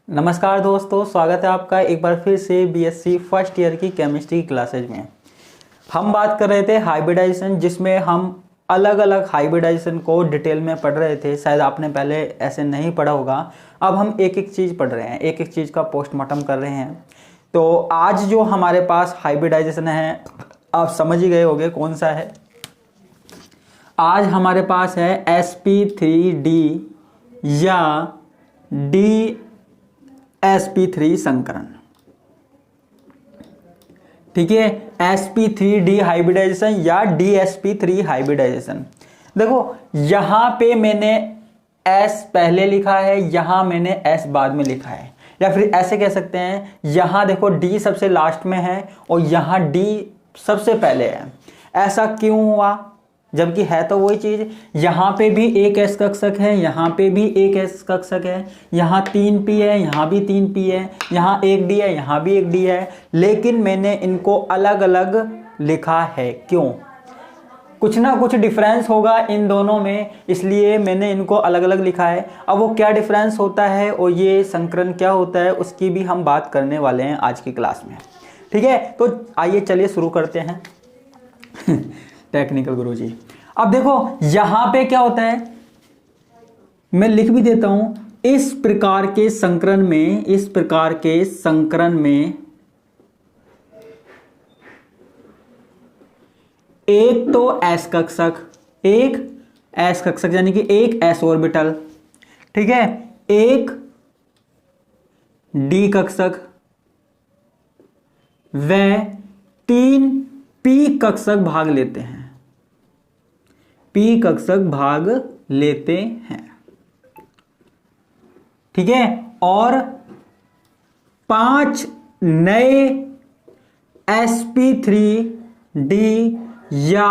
नमस्कार दोस्तों, स्वागत है आपका एक बार फिर से बीएससी फर्स्ट ईयर की केमिस्ट्री क्लासेज में। हम बात कर रहे थे हाइब्रिडाइजेशन, जिसमें हम अलग अलग हाइब्रिडाइजेशन को डिटेल में पढ़ रहे थे। शायद आपने पहले ऐसे नहीं पढ़ा होगा। अब हम एक एक चीज़ पढ़ रहे हैं, एक एक चीज़ का पोस्टमार्टम कर रहे हैं। तो आज जो हमारे पास हाइब्रिडाइजेशन है, आप समझ ही गए होंगे कौन सा है। आज हमारे पास है sp3d या sp3 संकरण। ठीक है, sp3d हाइब्रिडाइजेशन या dsp3 हाइब्रिडाइजेशन। देखो यहां पे मैंने s पहले लिखा है, यहां मैंने s बाद में लिखा है, या फिर ऐसे कह सकते हैं यहां देखो d सबसे लास्ट में है और यहां d सबसे पहले है। ऐसा क्यों हुआ, जबकि है तो वही चीज। यहाँ पे भी एक एस कक्षक है, यहाँ पे भी एक एस कक्षक है, यहाँ 3p है, यहाँ भी 3p है, यहाँ एक d है, यहाँ भी एक d है, लेकिन मैंने इनको अलग अलग लिखा है। क्यों? कुछ ना कुछ डिफरेंस होगा इन दोनों में, इसलिए मैंने इनको अलग अलग लिखा है। अब वो क्या डिफरेंस होता है और ये संकरण क्या होता है, उसकी भी हम बात करने वाले हैं आज की क्लास में। ठीक है, तो आइए चलिए शुरू करते हैं। टेक्निकल गुरुजी। अब देखो यहां पे क्या होता है, मैं लिख भी देता हूं। इस प्रकार के संकरण में एक तो s कक्षक यानी कि एक s ऑर्बिटल, ठीक है, एक d कक्षक व 3 p कक्षक भाग लेते हैं, ठीक है, और 5 नए sp3d या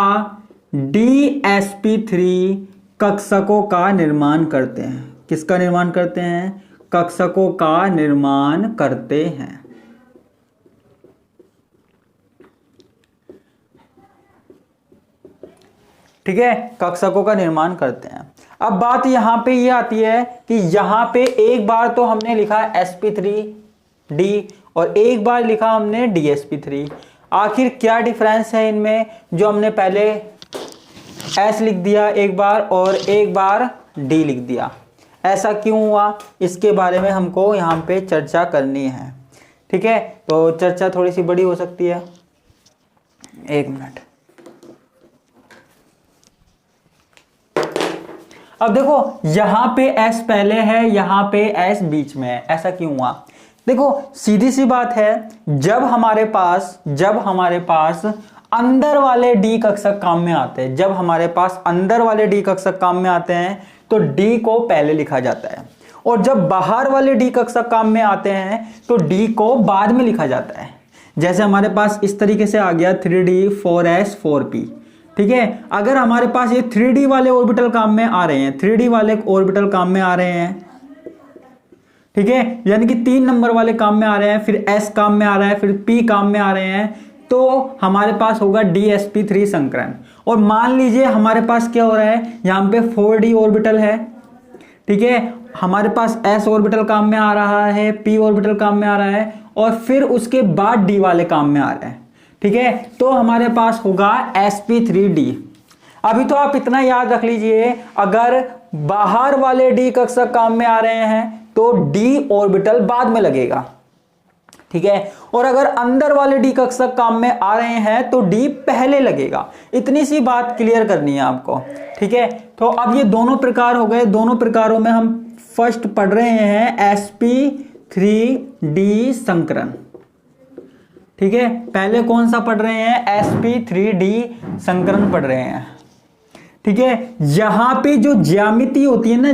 dsp3 कक्षकों का निर्माण करते हैं। किसका निर्माण करते हैं? कक्षकों का निर्माण करते हैं। ठीक है, कक्षकों का निर्माण करते हैं। अब बात यहां पे ये आती है कि यहां पे एक बार तो हमने लिखा sp3d और एक बार लिखा हमने dsp3। आखिर क्या डिफरेंस है इनमें? जो हमने पहले s लिख दिया एक बार और एक बार d लिख दिया, ऐसा क्यों हुआ, इसके बारे में हमको यहां पे चर्चा करनी है। ठीक है, तो चर्चा थोड़ी सी बड़ी हो सकती है। एक मिनट। अब देखो यहां पे s पहले है, यहां पे s बीच में है, ऐसा क्यों हुआ? देखो सीधी सी बात है, जब हमारे पास अंदर वाले d कक्षक काम में आते हैं, तो d को पहले लिखा जाता है, और जब बाहर वाले d कक्षक काम में आते हैं तो d को बाद में लिखा जाता है। जैसे हमारे पास इस तरीके से आ गया 3d 4s 4p। ठीक है, अगर हमारे पास ये 3d वाले ऑर्बिटल काम में आ रहे हैं, ठीक है, यानी कि 3 नंबर वाले काम में आ रहे हैं, फिर s काम में आ रहा है, फिर p काम में आ रहे हैं, तो हमारे पास होगा dsp3 संकरण। और मान लीजिए हमारे पास क्या हो रहा है, यहां पे 4d ऑर्बिटल है, ठीक है, हमारे पास s ऑर्बिटल काम में आ रहा है, p ऑर्बिटल काम में आ रहा है, और फिर उसके बाद d वाले काम में आ रहा है। ठीक है, तो हमारे पास होगा sp3d। अभी तो आप इतना याद रख लीजिए, अगर बाहर वाले d कक्षक काम में आ रहे हैं तो d ऑर्बिटल बाद में लगेगा। ठीक है, और अगर अंदर वाले d कक्षक काम में आ रहे हैं तो d पहले लगेगा। इतनी सी बात क्लियर करनी है आपको। ठीक है, तो अब ये दोनों प्रकार हो गए। दोनों प्रकारों में हम फर्स्ट पढ़ रहे हैं sp3d संकरण। ठीक है, पहले कौन सा पढ़ रहे हैं? sp3d संकरण पढ़ रहे हैं। ठीक है, यहां पे जो ज्यामिति होती है ना,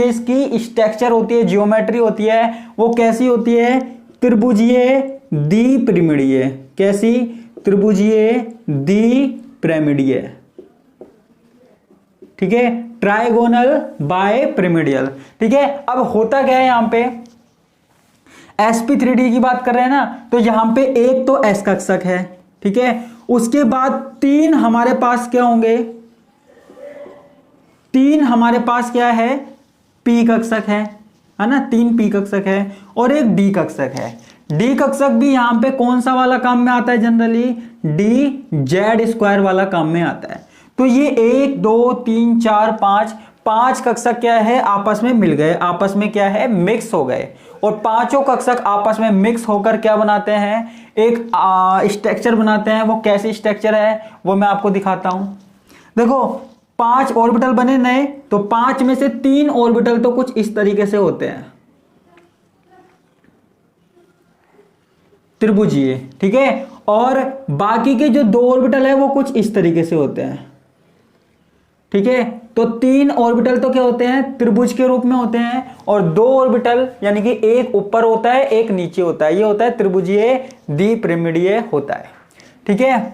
इसकी स्ट्रक्चर होती है, ज्योमेट्री होती है, वो कैसी होती है? त्रिभुजीय द्विपिरामिडीय। कैसी? त्रिभुजीय द्विपिरामिडीय। ठीक है, ट्राइगोनल बाइपिरामिडियल। ठीक है, अब होता क्या है यहां पे, sp3d की बात कर रहे हैं ना, तो यहां पे एक तो s कक्षक है, ठीक है, उसके बाद 3 हमारे पास क्या होंगे, 3 हमारे पास क्या है, p कक्षक है। है ना, 3 p कक्षक है और एक d कक्षक है। d कक्षक भी यहाँ पे कौन सा वाला काम में आता है, जनरली dz² वाला काम में आता है। तो ये 1 2 3 4 5 कक्षक क्या है, आपस में मिल गए, आपस में क्या है, मिक्स हो गए। और पांचों कक्षक आपस में मिक्स होकर क्या बनाते हैं, एक स्ट्रक्चर बनाते हैं। वो कैसे स्ट्रक्चर है वो मैं आपको दिखाता हूं। देखो 5 ऑर्बिटल बने नए, तो 5 में से 3 ऑर्बिटल तो कुछ इस तरीके से होते हैं, त्रिभुजीय, ठीक है। और बाकी के जो 2 ऑर्बिटल है वो कुछ इस तरीके से होते हैं, ठीक है। तो 3 ऑर्बिटल तो क्या होते हैं, त्रिभुज के रूप में होते हैं, और 2 ऑर्बिटल यानी कि एक ऊपर होता है एक नीचे होता है, ये होता है त्रिभुजीय द्विपिरामिडीय होता है, ठीक है।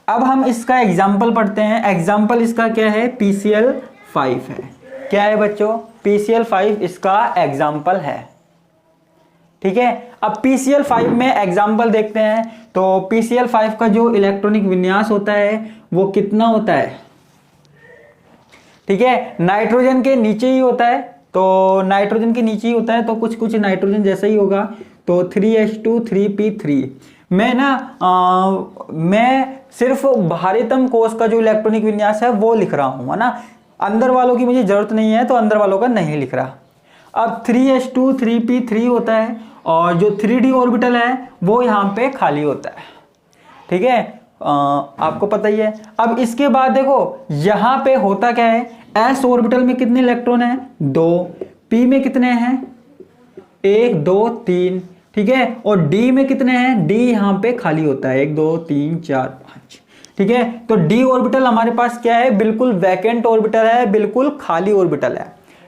अब हम इसका एग्जाम्पल पढ़ते हैं। एग्जाम्पल इसका क्या है, PCl5 है। क्या है बच्चों, PCl5 इसका एग्जाम्पल है, ठीक है। अब PCl5 में एग्जाम्पल देखते हैं। तो PCl5 का जो इलेक्ट्रॉनिक विन्यास होता है वो कितना होता है, ठीक है। नाइट्रोजन के नीचे ही होता है, तो नाइट्रोजन के नीचे ही होता है, तो कुछ कुछ नाइट्रोजन जैसा ही होगा। तो 3H2 3P3 मैं सिर्फ भारीतम कोश का जो इलेक्ट्रॉनिक विन्यास है वो लिख रहा हूं, है ना। अंदर वालों की मुझे जरूरत नहीं है, तो अंदर वालों का नहीं लिख रहा। अब 3H2 3P3 होता है, और जो 3d ऑर्बिटल है वो यहाँ पे खाली होता है, ठीक है। आपको पता ही है। अब इसके बाद देखो यहाँ पे होता क्या है, s ऑर्बिटल में कितने इलेक्ट्रॉन हैं, 2, p में कितने हैं, 1 2 3, ठीक है। और d में कितने हैं, d यहाँ पे खाली होता है, 1 2 3 4 5, ठीक है। तो d ऑर्बिटल हमारे पास क्या है, बिल्कुल वैकेंट ऑर्बिटल है, बिल्कुल खाली ऑर्बिटल है,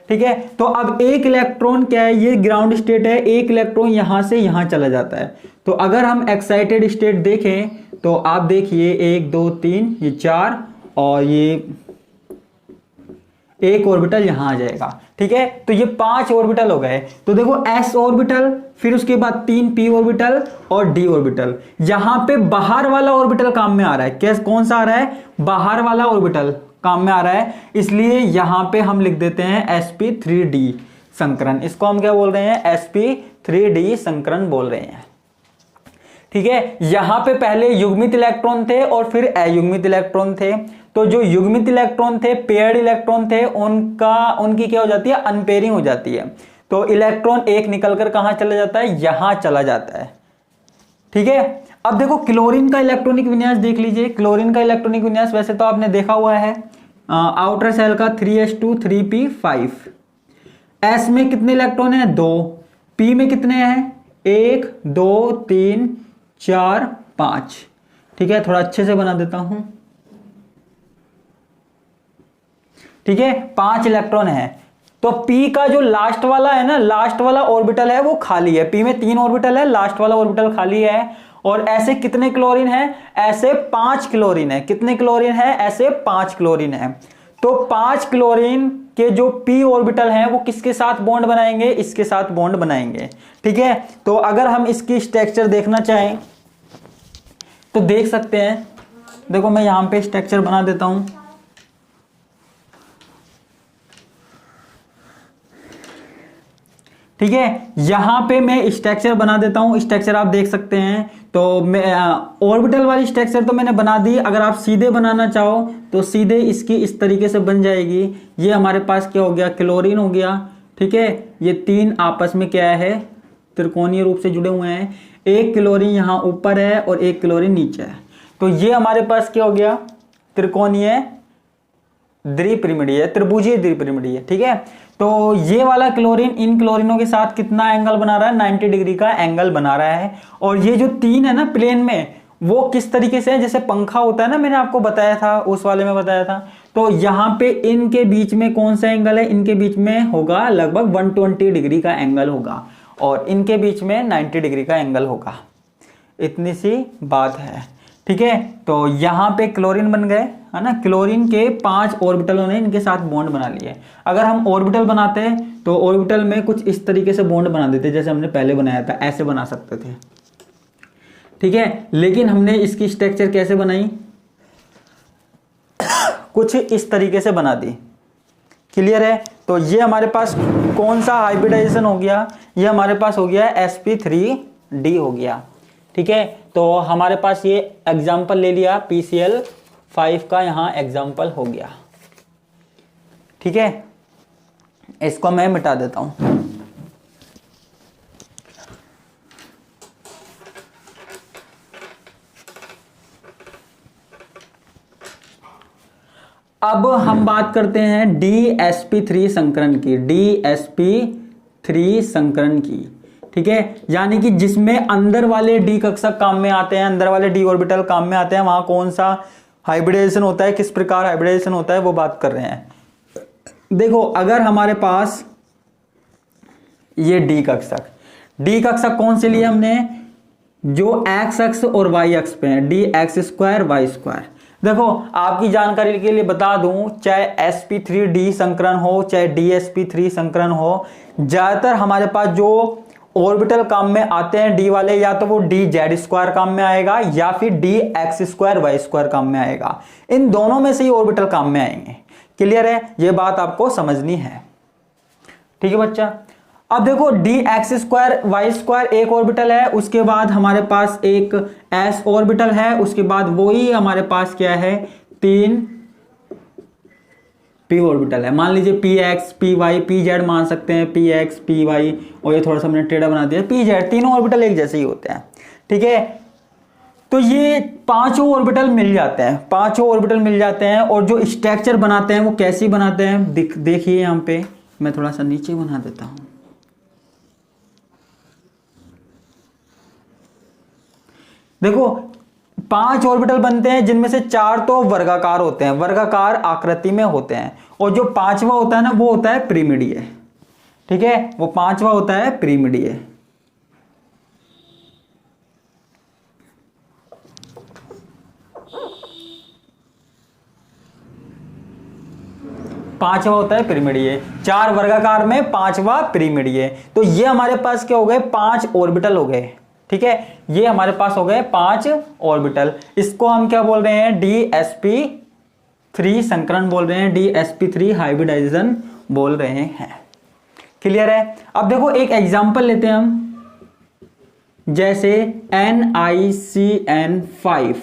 ठीक है। तो अब एक इलेक्ट्रॉन क्या है, ये ग्राउंड स्टेट है, एक इलेक्ट्रॉन यहां से यहां चला जाता है। तो अगर हम एक्साइटेड स्टेट देखें तो आप देखिए 1 2 3 ये 4, और ये एक ऑर्बिटल यहां आ जाएगा, ठीक है। तो ये 5 ऑर्बिटल हो गए। तो देखो s ऑर्बिटल, फिर उसके बाद 3 p ऑर्बिटल और d ऑर्बिटल। यहां पे बाहर वाला ऑर्बिटल काम में आ रहा है, कैसे, कौन सा आ रहा है, बाहर वाला ऑर्बिटल काम में आ रहा है, इसलिए यहां पे हम लिख देते हैं sp3d संकरण। इसको हम क्या बोल रहे हैं, sp3d संकरण बोल रहे हैं, ठीक है। यहां पे पहले युग्मित इलेक्ट्रॉन थे और फिर अयुग्मित इलेक्ट्रॉन थे। तो जो युग्मित इलेक्ट्रॉन थे, पेयर्ड इलेक्ट्रॉन थे, उनकी क्या हो जाती है, अनपेयरिंग हो जाती है। तो इलेक्ट्रॉन एक निकलकर कहां चला जाता है, यहां चला जाता है, ठीक है। अब देखो क्लोरीन का इलेक्ट्रॉनिक विन्यास देख लीजिए। क्लोरीन का इलेक्ट्रॉनिक विन्यास वैसे तो आपने देखा हुआ है, आउटर सेल का 3H2 3P5। S में कितने इलेक्ट्रॉन है, 2, P में कितने हैं, 1 2 3 4 5, ठीक है। थोड़ा अच्छे से बना देता हूं, ठीक है। 5 इलेक्ट्रॉन है। तो P का जो लास्ट वाला है ना, लास्ट वाला ऑर्बिटल है वो खाली है। P में 3 ऑर्बिटल है, लास्ट वाला ऑर्बिटल खाली है। और ऐसे कितने क्लोरीन है, ऐसे 5 क्लोरीन है। कितने क्लोरीन है, ऐसे 5 क्लोरीन है। तो 5 क्लोरीन के जो p ऑर्बिटल हैं वो किसके साथ बॉन्ड बनाएंगे, इसके साथ बॉन्ड बनाएंगे, ठीक है। तो अगर हम इसकी स्ट्रक्चर देखना चाहें तो देख सकते हैं। देखो मैं यहां पे स्ट्रक्चर बना देता हूं, ठीक है। यहां पे मैं स्ट्रक्चर बना देता हूं, स्ट्रक्चर आप देख सकते हैं। तो मैं ऑर्बिटल वाली स्ट्रक्चर तो मैंने बना दी। अगर आप सीधे बनाना चाहो तो सीधे इसकी इस तरीके से बन जाएगी। ये हमारे पास क्या हो गया, क्लोरीन हो गया, ठीक है। ये 3 आपस में क्या है, त्रिकोणीय रूप से जुड़े हुए हैं। एक क्लोरीन यहां ऊपर है और एक क्लोरीन नीचे है। तो ये हमारे पास क्या हो गया, त्रिकोणीय द्विपिरामिडीय, त्रिभुजीय द्विपिरामिडीय, ठीक है। तो ये वाला क्लोरीन इन क्लोरीनों के साथ कितना एंगल बना रहा है, 90 डिग्री का एंगल बना रहा है। और ये जो 3 है ना प्लेन में, वो किस तरीके से है, जैसे पंखा होता है ना, मैंने आपको बताया था, उस वाले में बताया था। तो यहाँ पे इनके बीच में कौन सा एंगल है, इनके बीच में होगा लगभग 120 डिग्री का एंगल होगा, और इनके बीच में 90 डिग्री का एंगल होगा। इतनी सी बात है, ठीक है। तो यहाँ पे क्लोरीन बन गए, है ना। क्लोरीन के 5 ऑर्बिटलों ने इनके साथ बॉन्ड बना लिए। अगर हम ऑर्बिटल बनाते हैं तो ऑर्बिटल में कुछ इस तरीके से बॉन्ड बना देते, जैसे हमने पहले बनाया था, ऐसे बना सकते थे, ठीक है। लेकिन हमने इसकी स्ट्रक्चर कैसे बनाई, कुछ इस तरीके से बना दी, क्लियर है? तो ये हमारे पास कौन सा हाइब्रिडाइजेशन हो गया? ये हमारे पास हो गया sp3d हो गया। ठीक है, तो हमारे पास ये एग्जाम्पल ले लिया, PCl5 का यहां एग्जाम्पल हो गया। ठीक है, इसको मैं मिटा देता हूं। अब हम बात करते हैं DsP3 संकरण की, DsP3 संकरण की। ठीक है, यानी कि जिसमें अंदर वाले डी कक्षक काम में आते हैं, अंदर वाले डी ऑर्बिटल काम में आते हैं, वहां कौन सा हाइब्रिडाइजेशन होता है, किस प्रकार हाइब्रिडाइजेशन होता है, वो बात कर रहे हैं। देखो, अगर हमारे पास ये डी कक्षक कौन से लिए हमने? जो एक्स अक्ष और वाई अक्ष पे है, dx² y²। देखो, आपकी जानकारी के लिए बता दूं, चाहे sp3d संकरण हो, चाहे dsp3 संकरण हो, ज्यादातर हमारे पास जो ऑर्बिटल काम में आते हैं डी वाले, या तो वो dz² काम में आएगा या फिर dx² y² काम में आएगा। इन दोनों में से ही ऑर्बिटल काम में आएंगे। क्लियर है? ये बात आपको समझनी है। ठीक है बच्चा। अब देखो, dx² y² एक ऑर्बिटल है, उसके बाद हमारे पास एक s ऑर्बिटल है, उसके बाद वही हमारे पास क्या है, 3 p ऑर्बिटल है। मान लीजिए px, py, pz मान सकते हैं, px, py, और ये थोड़ा सा मैंने टेढ़ा बना दिया, pz। तीनों ऑर्बिटल एक जैसे ही होते हैं। ठीक है, तो ये पांचों ऑर्बिटल मिल जाते हैं, पांचों ऑर्बिटल मिल जाते हैं। और जो स्ट्रक्चर बनाते हैं वो कैसी बनाते हैं, देखिए यहाँ पे मैं थोड़ा सा नीचे बना देता हूं। देखो, 5 ऑर्बिटल बनते हैं, जिनमें से 4 तो वर्गाकार होते हैं, वर्गाकार आकृति में होते हैं, और जो 5वां होता है ना, वो होता है पिरिमिडीय। ठीक है, वो 5वां होता है पिरिमिडीय। पांचवा होता है पिरिमिडीय, 4 वर्गाकार में 5वां पिरिमिडीय। तो ये हमारे पास क्या हो गए, 5 ऑर्बिटल हो गए। ठीक है, ये हमारे पास हो गए 5 ऑर्बिटल। इसको हम क्या बोल रहे हैं, DsP3 संकरण बोल रहे हैं, DsP3 हाइब्रिडाइजेशन बोल रहे हैं। क्लियर है? अब देखो, एक एग्जांपल लेते हैं हम, जैसे NiCN5।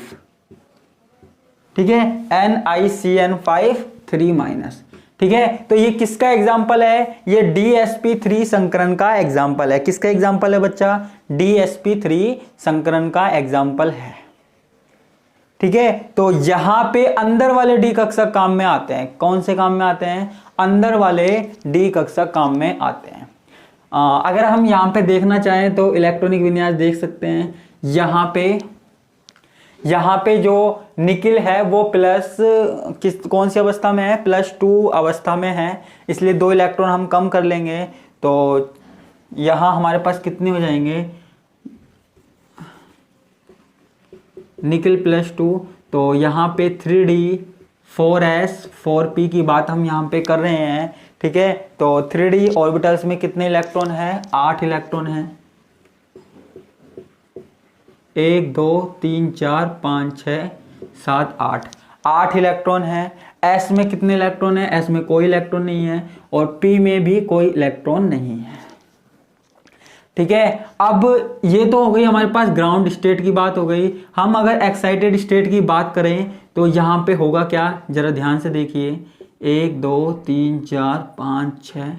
ठीक है, NiCN5 3-। ठीक है, तो ये किसका एग्जाम्पल है, ये DsP3 संकरण का एग्जाम्पल है। किसका एग्जाम्पल है बच्चा, DsP3 संकरण का एग्जाम्पल है। ठीक है, तो यहां पे अंदर वाले डी कक्षक काम में आते हैं। कौन से काम में आते हैं, अंदर वाले डी कक्षक काम में आते हैं। अगर हम यहां पे देखना चाहें तो इलेक्ट्रॉनिक विन्यास देख सकते हैं। यहां पे जो निकिल है वो कौन सी अवस्था में है, +2 अवस्था में है, इसलिए 2 इलेक्ट्रॉन हम कम कर लेंगे। तो यहां हमारे पास कितने हो जाएंगे, निकिल +2, तो यहां पे 3d 4s 4p की बात हम यहां पे कर रहे हैं। ठीक है, तो 3d ऑर्बिटल्स में कितने इलेक्ट्रॉन है, 8 इलेक्ट्रॉन है। 1 2 3 4 5 6 7 8 इलेक्ट्रॉन है। s में कितने इलेक्ट्रॉन है, s में कोई इलेक्ट्रॉन नहीं है, और p में भी कोई इलेक्ट्रॉन नहीं है। ठीक है, अब ये तो हो गई हमारे पास ग्राउंड स्टेट की बात हो गई। हम अगर एक्साइटेड स्टेट की बात करें तो यहां पे होगा क्या, जरा ध्यान से देखिए, 1 2 3 4 5 6,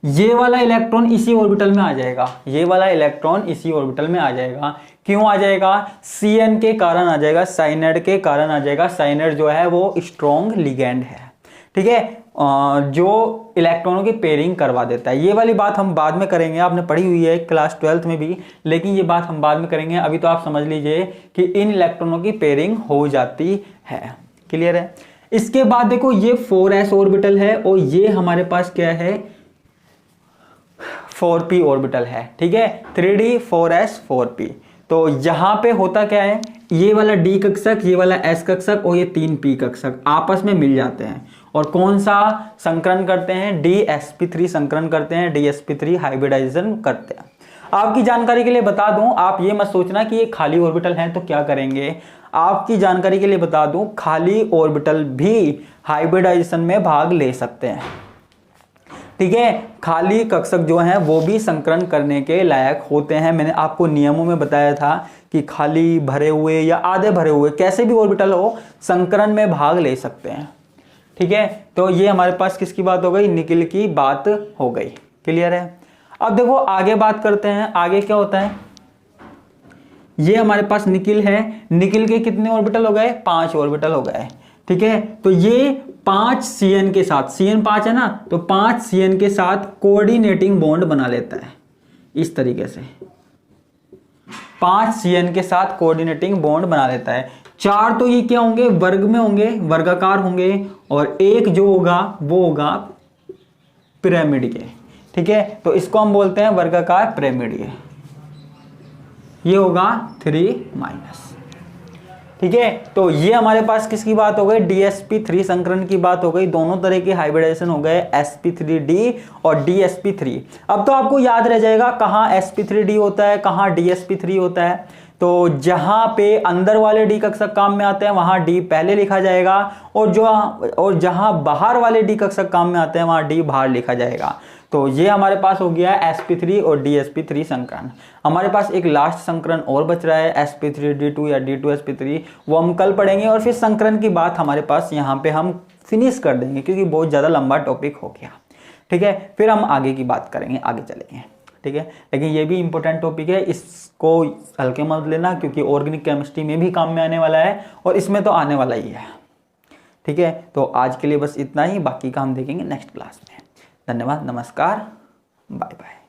ये वाला इलेक्ट्रॉन इसी ऑर्बिटल में आ जाएगा, ये वाला इलेक्ट्रॉन इसी ऑर्बिटल में आ जाएगा। क्यों आ जाएगा, Cn के कारण आ जाएगा, साइनाइड के कारण आ जाएगा। साइनाइड जो है वो स्ट्रॉन्ग लिगैंड है। ठीक है, जो इलेक्ट्रॉनों की पेयरिंग करवा देता है। ये वाली बात हम बाद में करेंगे, आपने पढ़ी हुई है क्लास 12th में भी, लेकिन ये बात हम बाद में करेंगे। अभी तो आप समझ लीजिए कि इन इलेक्ट्रॉनों की पेयरिंग हो जाती है। क्लियर है? इसके बाद देखो, ये 4s ऑर्बिटल है, और ये हमारे पास क्या है, 4p ऑर्बिटल है। ठीक है, 3d 4s 4p। तो यहां पे होता क्या है, ये वाला d कक्षक, ये वाला s कक्षक और ये 3p कक्षक आपस में मिल जाते हैं, और कौन सा संकरण करते हैं, DsP3 संकरण करते हैं, DsP3 हाइब्रिडाइजेशन करते हैं। आपकी जानकारी के लिए बता दूं, आप ये मत सोचना कि ये खाली ऑर्बिटल हैं तो क्या करेंगे। आपकी जानकारी के लिए बता दूं, खाली ऑर्बिटल भी हाइब्रिडाइजेशन में भाग ले सकते हैं। ठीक है, खाली कक्षक जो हैं वो भी संकरण करने के लायक होते हैं। मैंने आपको नियमों में बताया था कि खाली भरे हुए या आधे भरे हुए कैसे भी ऑर्बिटल हो संकरण में भाग ले सकते हैं। ठीक है, तो ये हमारे पास किसकी बात हो गई, निकिल की बात हो गई। क्लियर है। अब देखो आगे बात करते हैं, आगे क्या होता है। ये हमारे पास निकिल है, निकिल के कितने ऑर्बिटल हो गए, 5 ऑर्बिटल हो गए। ठीक है, तो ये 5 CN के साथ, CN 5 है ना, तो 5 CN के साथ कोऑर्डिनेटिंग बॉन्ड बना लेता है इस तरीके से। 5 CN के साथ कोऑर्डिनेटिंग बॉन्ड बना लेता है। 4 तो ये क्या होंगे, वर्ग में होंगे, वर्गाकार होंगे, और एक जो होगा वो होगा पिरामिड के। ठीक है, तो इसको हम बोलते हैं वर्गाकार पिरामिड के। ये होगा 3-। ठीक है, तो ये हमारे पास किसकी बात हो गई, DsP3 संकरण की बात हो गई। दोनों तरह के हाइब्रिडाइजेशन हो गए, sp3d और DsP3। अब तो आपको याद रह जाएगा कहाँ sp3d होता है, कहाँ DsP3 होता है। तो जहां पे अंदर वाले D कक्षक काम में आते हैं वहां D पहले लिखा जाएगा, और जहां बाहर वाले D कक्षक काम में आते हैं वहां D बाहर लिखा जाएगा। तो ये हमारे पास हो गया sp3 और DsP3 संकरण। हमारे पास एक लास्ट संकरण और बच रहा है sp3d2 या d2sp3, वो हम कल पढ़ेंगे, और फिर संकरण की बात हमारे पास यहाँ पे हम फिनिश कर देंगे क्योंकि बहुत ज़्यादा लंबा टॉपिक हो गया। ठीक है, फिर हम आगे की बात करेंगे, आगे चलेंगे। ठीक है, लेकिन ये भी इंपॉर्टेंट टॉपिक है, इसको हल्के मत लेना क्योंकि ऑर्गेनिक केमिस्ट्री में भी काम में आने वाला है और इसमें तो आने वाला ही है। ठीक है, तो आज के लिए बस इतना ही, बाकी का हम देखेंगे नेक्स्ट क्लास में। धन्यवाद, नमस्कार, बाय बाय।